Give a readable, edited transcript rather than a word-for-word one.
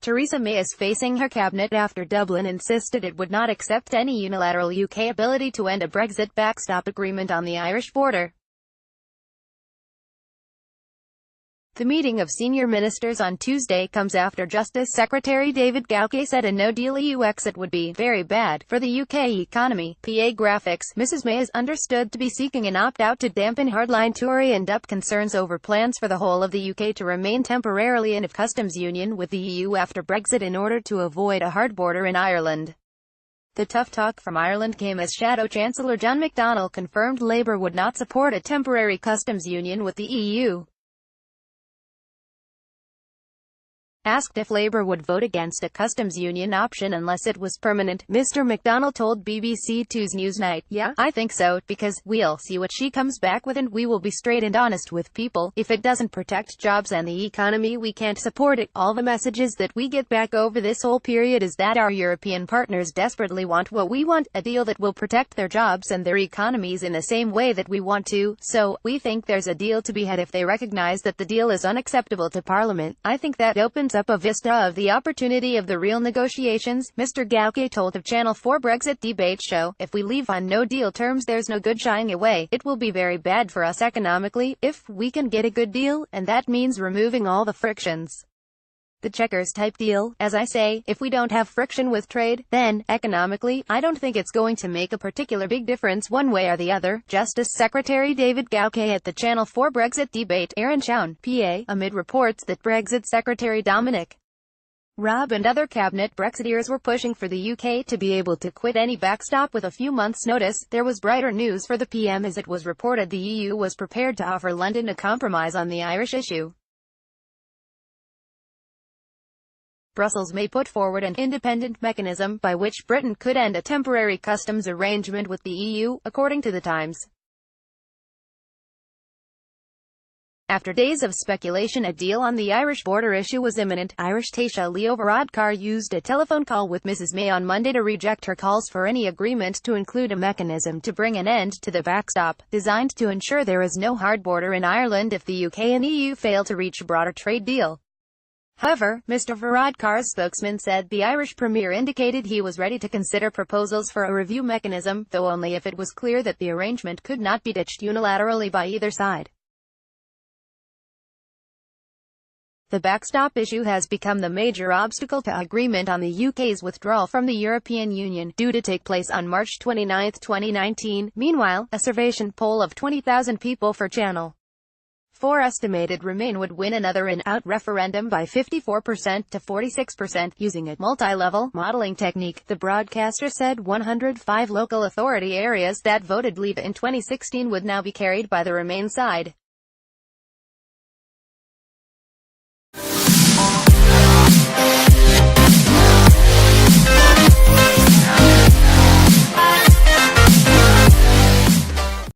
Theresa May is facing her cabinet after Dublin insisted it would not accept any unilateral UK ability to end a Brexit backstop agreement on the Irish border. The meeting of senior ministers on Tuesday comes after Justice Secretary David Gauke said a no-deal EU exit would be very bad for the UK economy. PA Graphics. Mrs May is understood to be seeking an opt-out to dampen hardline Tory and DUP concerns over plans for the whole of the UK to remain temporarily in a customs union with the EU after Brexit in order to avoid a hard border in Ireland. The tough talk from Ireland came as Shadow Chancellor John McDonnell confirmed Labour would not support a temporary customs union with the EU. Asked if Labour would vote against a customs union option unless it was permanent, Mr McDonnell told BBC Two's Newsnight, "Yeah, I think so, because we'll see what she comes back with and we will be straight and honest with people. If it doesn't protect jobs and the economy, we can't support it. All the messages that we get back over this whole period is that our European partners desperately want what we want, a deal that will protect their jobs and their economies in the same way that we want to. So, we think there's a deal to be had if they recognise that the deal is unacceptable to Parliament. I think that opens up a vista of the opportunity of the real negotiations," Mr Gauke told of Channel 4 Brexit debate show. "If we leave on no-deal terms, there's no good shying away. It will be very bad for us economically, if we can get a good deal, and that means removing all the frictions. The Chequers-type deal. As I say, if we don't have friction with trade, then, economically, I don't think it's going to make a particular big difference one way or the other." Justice Secretary David Gauke at the Channel 4 Brexit debate, Ayrshire, PA, amid reports that Brexit Secretary Dominic Raab and other cabinet Brexiteers were pushing for the UK to be able to quit any backstop with a few months' notice. There was brighter news for the PM as it was reported the EU was prepared to offer London a compromise on the Irish issue. Brussels may put forward an independent mechanism by which Britain could end a temporary customs arrangement with the EU, according to The Times. After days of speculation a deal on the Irish border issue was imminent, Irish Taoiseach Leo Varadkar used a telephone call with Mrs May on Monday to reject her calls for any agreement to include a mechanism to bring an end to the backstop, designed to ensure there is no hard border in Ireland if the UK and EU fail to reach a broader trade deal. However, Mr Varadkar's spokesman said the Irish Premier indicated he was ready to consider proposals for a review mechanism, though only if it was clear that the arrangement could not be ditched unilaterally by either side. The backstop issue has become the major obstacle to agreement on the UK's withdrawal from the European Union, due to take place on March 29, 2019. Meanwhile, a survey poll of 20,000 people for Channel 4 estimated Remain would win another in-out referendum by 54% to 46%, using a multi-level modelling technique. The broadcaster said 105 local authority areas that voted Leave in 2016 would now be carried by the Remain side.